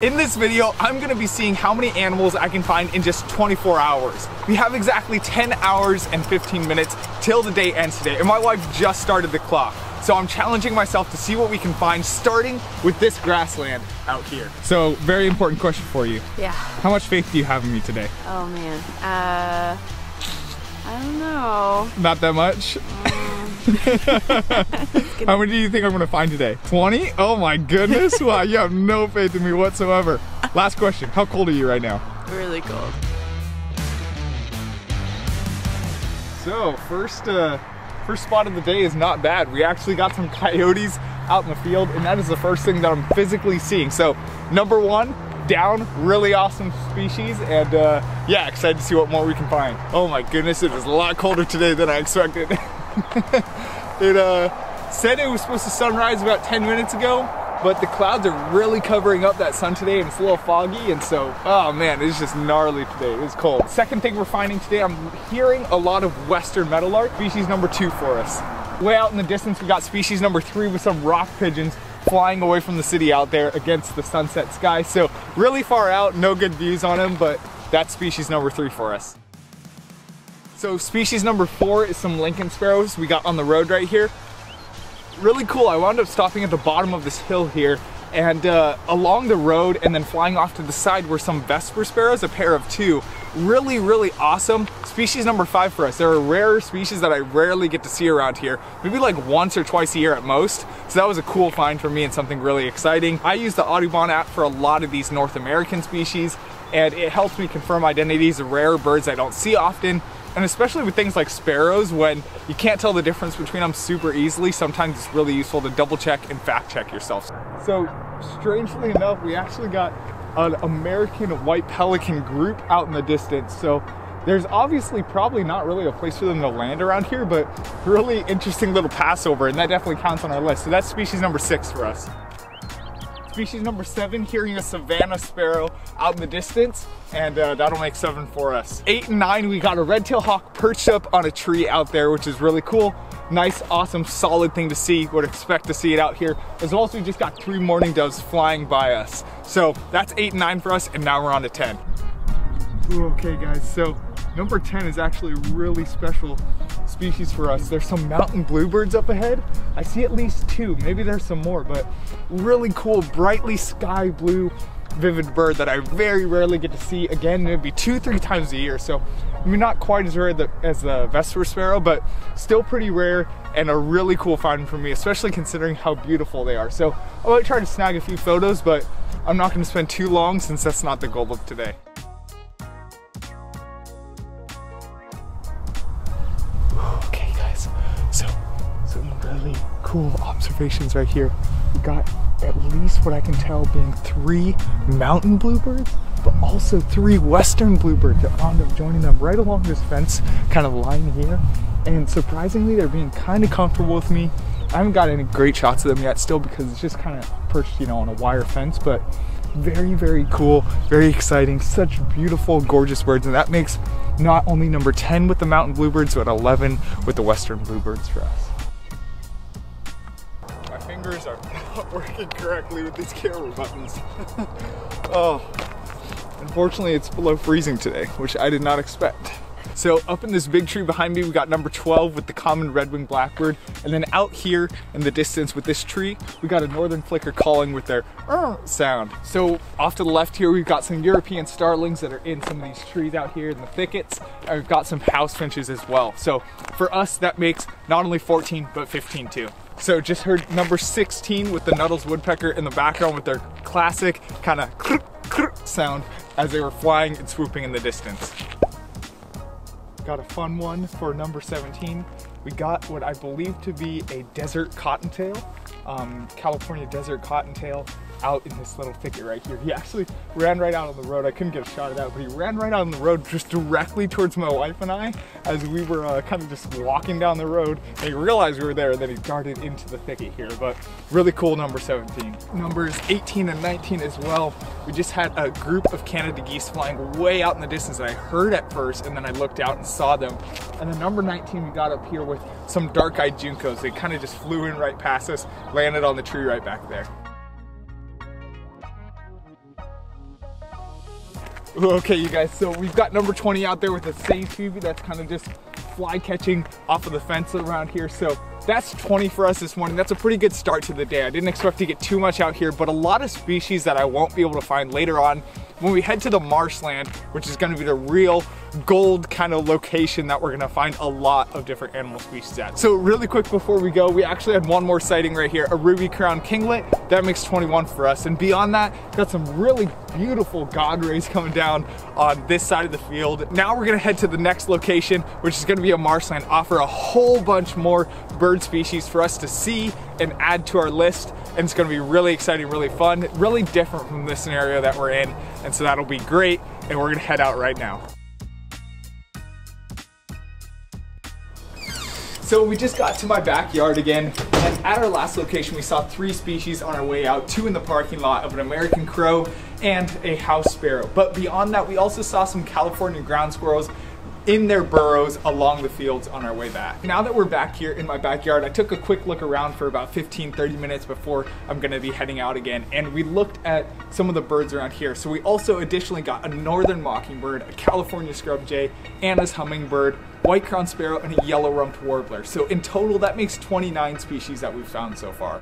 In this video, I'm gonna be seeing how many animals I can find in just 24 hours. We have exactly 10 hours and 15 minutes till the day ends today, and my wife just started the clock. So I'm challenging myself to see what we can find, starting with this grassland out here. So, very important question for you. Yeah. How much faith do you have in me today? Oh man, I don't know. Not that much? How many do you think I'm gonna find today? 20? Oh my goodness, wow, you have no faith in me whatsoever. Last question, how cold are you right now? Really cold. So, first spot of the day is not bad. We actually got some coyotes out in the field, and that is the first thing that I'm physically seeing. So, number one, down, really awesome species, and yeah, excited to see what more we can find. Oh my goodness, it is a lot colder today than I expected. It said it was supposed to sunrise about 10 minutes ago, but the clouds are really covering up that sun today, and it's a little foggy, and so, oh man, it's just gnarly today. It's cold. Second thing we're finding today, I'm hearing a lot of western meadowlark, species number 2 for us. Way out in the distance, we got species number 3 with some rock pigeons flying away from the city out there against the sunset sky. So really far out, no good views on them, but that's species number 3 for us. So species number 4 is some Lincoln sparrows we got on the road right here. Really cool. I wound up stopping at the bottom of this hill here, and along the road and then flying off to the side were some Vesper sparrows, a pair of 2. Really awesome. Species number 5 for us. They're a rare species that I rarely get to see around here, maybe like once or twice a year at most. So that was a cool find for me and something really exciting. I use the Audubon app for a lot of these North American species, and it helps me confirm identities of rare birds I don't see often. And especially with things like sparrows, when you can't tell the difference between them super easily, sometimes it's really useful to double check and fact check yourself. So strangely enough, we actually got an American white pelican group out in the distance. So there's obviously probably not really a place for them to land around here, but really interesting little passover, and that definitely counts on our list. So that's species number 6 for us. Species number 7, hearing a Savannah sparrow out in the distance, and that'll make 7 for us. 8 and 9, we got a red-tailed hawk perched up on a tree out there, which is really cool. Nice, awesome, solid thing to see. Would expect to see it out here. As well as we just got 3 mourning doves flying by us. So that's 8 and 9 for us, and now we're on to 10. Ooh, okay guys, so number 10 is actually a really special species for us. There's some mountain bluebirds up ahead. I see at least 2, maybe there's some more, but really cool, brightly sky blue, vivid bird that I very rarely get to see. Again, maybe 2-3 times a year, so I mean, not quite as rare as the Vesper sparrow, but still pretty rare and a really cool find for me, especially considering how beautiful they are. So I might try to snag a few photos, but I'm not going to spend too long since that's not the goal of today. Okay guys, so some really cool observations right here. We got at least what I can tell being 3 mountain bluebirds, but also 3 western bluebirds that wound up joining them right along this fence kind of line here. And surprisingly, they're being kind of comfortable with me. I haven't got any great shots of them yet still because it's just kind of perched, you know, on a wire fence, but very cool, very exciting, such beautiful, gorgeous birds. And that makes not only number 10 with the mountain bluebirds, but 11 with the western bluebirds for us. My fingers are not working correctly with these camera buttons. Oh, unfortunately it's below freezing today, which I did not expect. So up in this big tree behind me, we got number 12 with the common red-winged blackbird. And then out here in the distance with this tree, we got a northern flicker calling with their sound. So off to the left here, we've got some European starlings that are in some of these trees out here in the thickets. And we've got some house finches as well. So for us, that makes not only 14, but 15 too. So just heard number 16 with the Nuttall's woodpecker in the background with their classic kind of sound as they were flying and swooping in the distance. Got a fun one for number 17. We got what I believe to be a desert cottontail, California desert cottontail, out in this little thicket right here. He actually ran right out on the road. I couldn't get a shot of that, but he ran right out on the road just directly towards my wife and I as we were kind of just walking down the road, and he realized we were there, and then he darted into the thicket here. But really cool number 17. Numbers 18 and 19 as well. We just had a group of Canada geese flying way out in the distance that I heard at first, and then I looked out and saw them. And then number 19 we got up here with some dark-eyed juncos. They kind of just flew in right past us, landed on the tree right back there. Okay, you guys, so we've got number 20 out there with a sage phoebe that's kind of just fly catching off of the fence around here. So that's 20 for us this morning. That's a pretty good start to the day. I didn't expect to get too much out here, but a lot of species that I won't be able to find later on when we head to the marshland, which is gonna be the real gold kind of location that we're gonna find a lot of different animal species at. So really quick before we go, we actually had one more sighting right here, a ruby crowned kinglet. That makes 21 for us. And beyond that, got some really beautiful god rays coming down on this side of the field. Now we're gonna head to the next location, which is gonna be a marshland, offer a whole bunch more bird species for us to see and add to our list. And it's gonna be really exciting, really fun, really different from the scenario that we're in. And so that'll be great. And we're gonna head out right now. So we just got to my backyard again, and at our last location we saw 3 species on our way out, 2 in the parking lot of an American crow and a house sparrow. But beyond that, we also saw some California ground squirrels in their burrows along the fields on our way back. Now that we're back here in my backyard, I took a quick look around for about 15-30 minutes before I'm gonna be heading out again, and we looked at some of the birds around here. So we also additionally got a northern mockingbird, a California scrub jay, Anna's hummingbird, white-crowned sparrow, and a yellow-rumped warbler. So in total, that makes 29 species that we've found so far.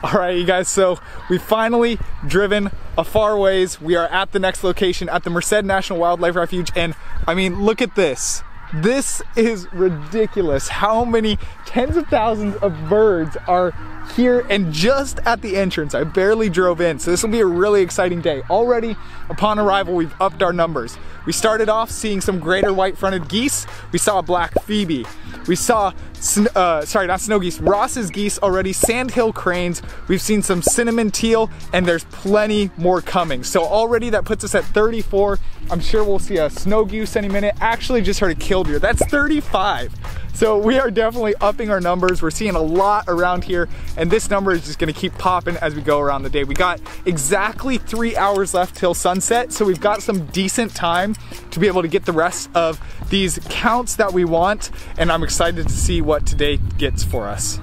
All right, you guys, so we've finally driven a far ways. We are at the next location at the Merced National Wildlife Refuge, and I mean, look at this. This is ridiculous. How many tens of thousands of birds are here and just at the entrance. I barely drove in, so this will be a really exciting day. Already, upon arrival, we've upped our numbers. We started off seeing some greater white-fronted geese. We saw a black phoebe. We saw, sorry, not snow geese, Ross's geese already, sandhill cranes. We've seen some cinnamon teal, and there's plenty more coming. So already that puts us at 34. I'm sure we'll see a snow goose any minute. Actually just heard a killdeer. That's 35. So we are definitely upping our numbers. We're seeing a lot around here, and this number is just gonna keep popping as we go around the day. We got exactly 3 hours left till sunset, so we've got some decent time to be able to get the rest of these counts that we want, and I'm excited to see what today gets for us.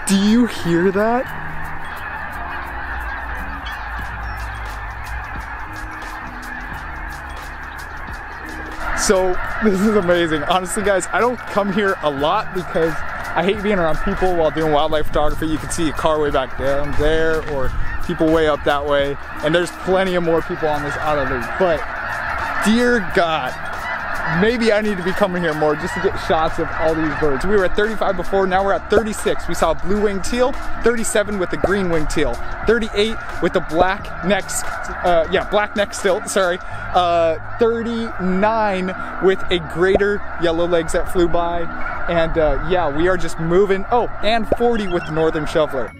Do you hear that? So this is amazing. Honestly, guys, I don't come here a lot because I hate being around people while doing wildlife photography. You can see a car way back down there or people way up that way. And there's plenty of more people on this auto loop. But dear God, maybe I need to be coming here more just to get shots of all these birds. We were at 35 before, now we're at 36. We saw a blue-winged teal, 37 with the green-winged teal, 38 with the black-necked stilt, sorry, 39 with a greater yellow legs that flew by, and yeah, we are just moving. Oh, and 40 with the northern shoveler.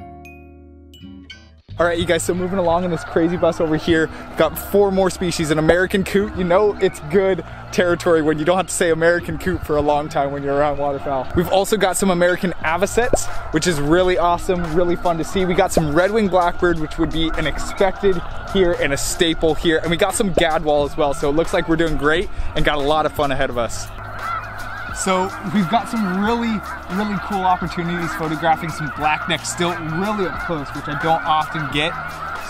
All right, you guys, so moving along in this crazy bus over here, got 4 more species. An American coot. You know it's good territory when you don't have to say American coot for a long time when you're around waterfowl. We've also got some American avocets, which is really awesome, really fun to see. We got some red-winged blackbird, which would be an expected here and a staple here. And we got some gadwall as well, so it looks like we're doing great and got a lot of fun ahead of us. So we've got some really cool opportunities photographing some black-necked stilt really up close, which I don't often get.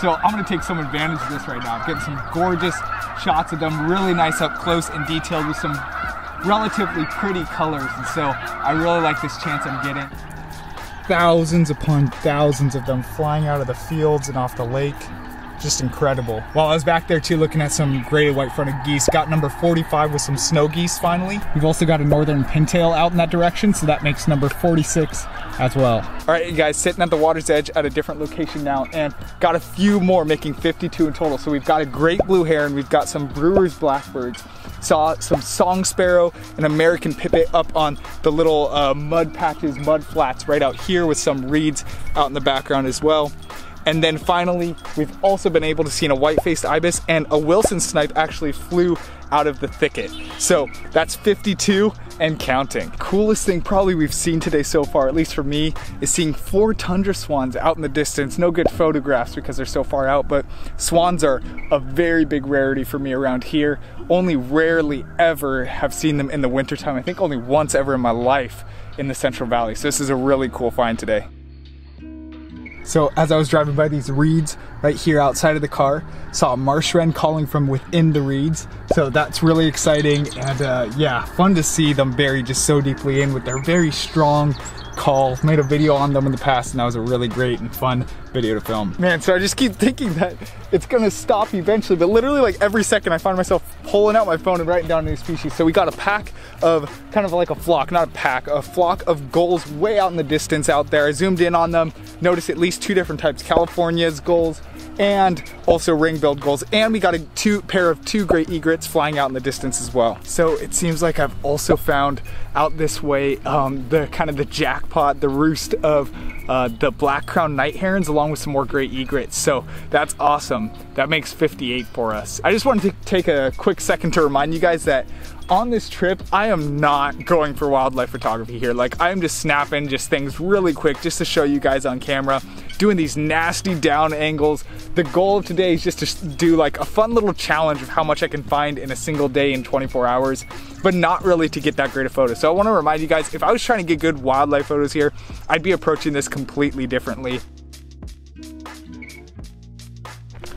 So I'm gonna take some advantage of this right now. I'm getting some gorgeous shots of them, really nice up close and detailed with some relatively pretty colors. And so I really like this chance I'm getting. Thousands upon thousands of them flying out of the fields and off the lake. Just incredible. While I was back there too looking at some graded white-fronted geese, got number 45 with some snow geese finally. We've also got a northern pintail out in that direction, so that makes number 46 as well. All right, you guys, sitting at the water's edge at a different location now, and got a few more, making 52 in total. So we've got a great blue heron, we've got some brewer's blackbirds, saw some song sparrow, an American pipit up on the little mud patches, mud flats right out here with some reeds out in the background as well. And then finally, we've also been able to see a white-faced ibis, and a Wilson snipe actually flew out of the thicket. So that's 52 and counting. Coolest thing probably we've seen today so far, at least for me, is seeing 4 tundra swans out in the distance. No good photographs because they're so far out, but swans are a very big rarity for me around here. Only rarely ever have seen them in the wintertime. I think only once ever in my life in the Central Valley. So this is a really cool find today. So as I was driving by these reeds right here outside of the car, saw a marsh wren calling from within the reeds. So that's really exciting, and yeah, fun to see them buried just so deeply in with their very strong call. Made a video on them in the past, and that was a really great and fun video to film. Man, so I just keep thinking that it's gonna stop eventually, but literally like every second I find myself pulling out my phone and writing down new species. So we got a pack of, kind of like a flock, not a pack, a flock of gulls way out in the distance out there. I zoomed in on them, noticed at least 2 different types, California's gulls and also ring-billed gulls, and we got a pair of 2 great egrets flying out in the distance as well. So it seems like I've also found out this way the kind of the jackpot, the roost of the black-crowned night herons, along with some more great egrets. So that's awesome. That makes 58 for us. I just wanted to take a quick second to remind you guys that on this trip, I am not going for wildlife photography here. Like, I'm just snapping just things really quick just to show you guys on camera, doing these nasty down angles. The goal of today is just to do like a fun little challenge of how much I can find in a single day in 24 hours, but not really to get that great a photo. So I want to remind you guys, if I was trying to get good wildlife photos here, I'd be approaching this completely differently.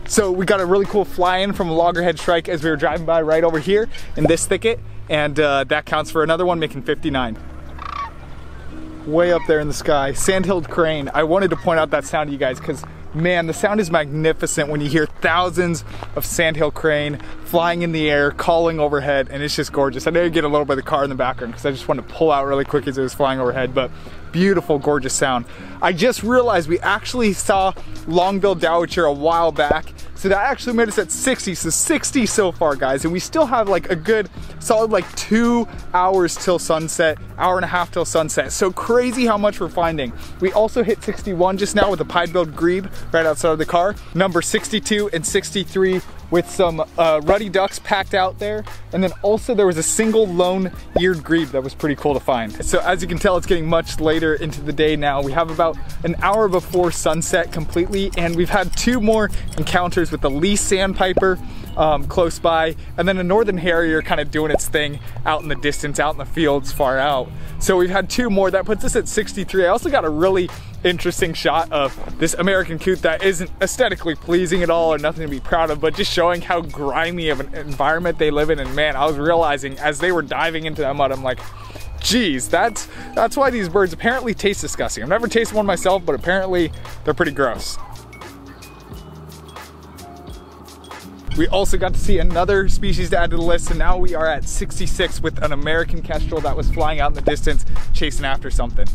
So we got a really cool fly-in from a loggerhead shrike as we were driving by right over here in this thicket, and that counts for another one, making 59. Way up there in the sky, sand-hilled crane. I wanted to point out that sound to you guys because, man, the sound is magnificent when you hear thousands of sandhill crane flying in the air, calling overhead, and it's just gorgeous. I know you get a little bit of the car in the background because I just wanted to pull out really quick as it was flying overhead, but beautiful, gorgeous sound. I just realized we actually saw long-billed dowitcher a while back, so that actually made us at 60, so 60 so far, guys, and we still have like a good solid like 2 hours till sunset, hour and a half till sunset. So crazy how much we're finding. We also hit 61 just now with a pied-billed grebe right outside of the car. Number 62 and 63 with some ruddy ducks packed out there. And then also there was a single lone-eared grebe that was pretty cool to find. So as you can tell, it's getting much later into the day now. We have about an hour before sunset completely, and we've had 2 more encounters with the Least sandpiper close by, and then a northern harrier kind of doing its thing out in the distance, out in the fields far out. So we've had 2 more. That puts us at 63. I also got a really interesting shot of this American coot that isn't aesthetically pleasing at all or nothing to be proud of, but just showing how grimy of an environment they live in. And man, I was realizing as they were diving into that mud, I'm like, geez, that's why these birds apparently taste disgusting. I've never tasted one myself, but apparently they're pretty gross. We also got to see another species to add to the list, and now we are at 66 with an American kestrel that was flying out in the distance, chasing after something.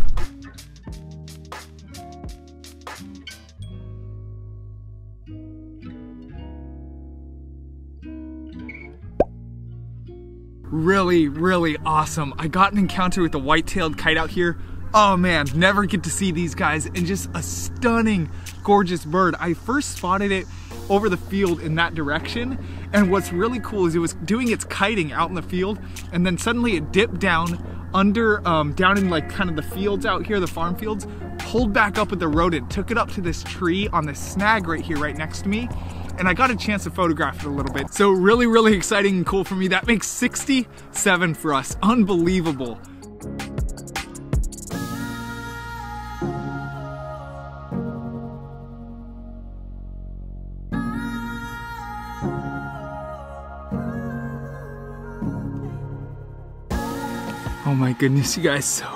Really, really awesome. I got an encounter with the white-tailed kite out here. Oh man, never get to see these guys, and just a stunning, gorgeous bird. I first spotted it over the field in that direction, and what's really cool is it was doing its kiting out in the field, and then suddenly it dipped down under, down in like kind of the fields out here, the farm fields, pulled back up with the rodent, took it up to this tree on this snag right here, right next to me, and I got a chance to photograph it a little bit. So really, really exciting and cool for me. That makes 67 for us. Unbelievable. Oh my goodness, you guys, so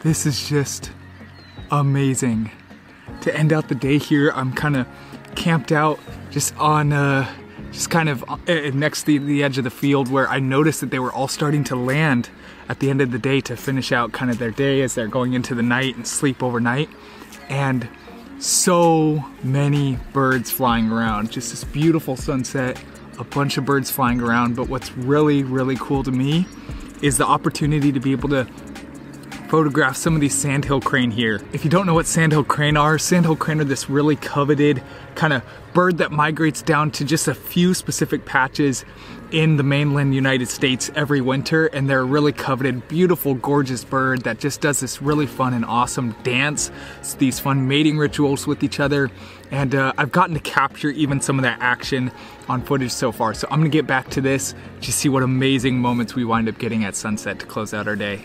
this is just amazing. To end out the day here, I'm kind of camped out just on, just kind of next to the edge of the field, where I noticed that they were all starting to land at the end of the day to finish out kind of their day as they're going into the night and sleep overnight. And so many birds flying around, just this beautiful sunset, a bunch of birds flying around. But what's really, really cool to me is the opportunity to be able to photograph some of these sandhill crane here. If you don't know what sandhill crane are this really coveted kind of bird that migrates down to just a few specific patches in the mainland United States every winter, and they're a really coveted, beautiful, gorgeous bird that just does this really fun and awesome dance, these fun mating rituals with each other, and I've gotten to capture even some of that action on footage so far. So I'm gonna get back to this to see what amazing moments we wind up getting at sunset to close out our day.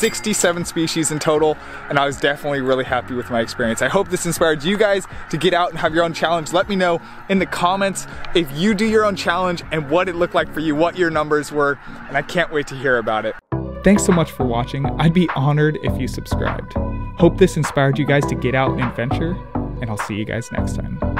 67 species in total, and I was definitely really happy with my experience. I hope this inspired you guys to get out and have your own challenge. Let me know in the comments if you do your own challenge and what it looked like for you, what your numbers were, and I can't wait to hear about it. Thanks so much for watching. I'd be honored if you subscribed. Hope this inspired you guys to get out and adventure, and I'll see you guys next time.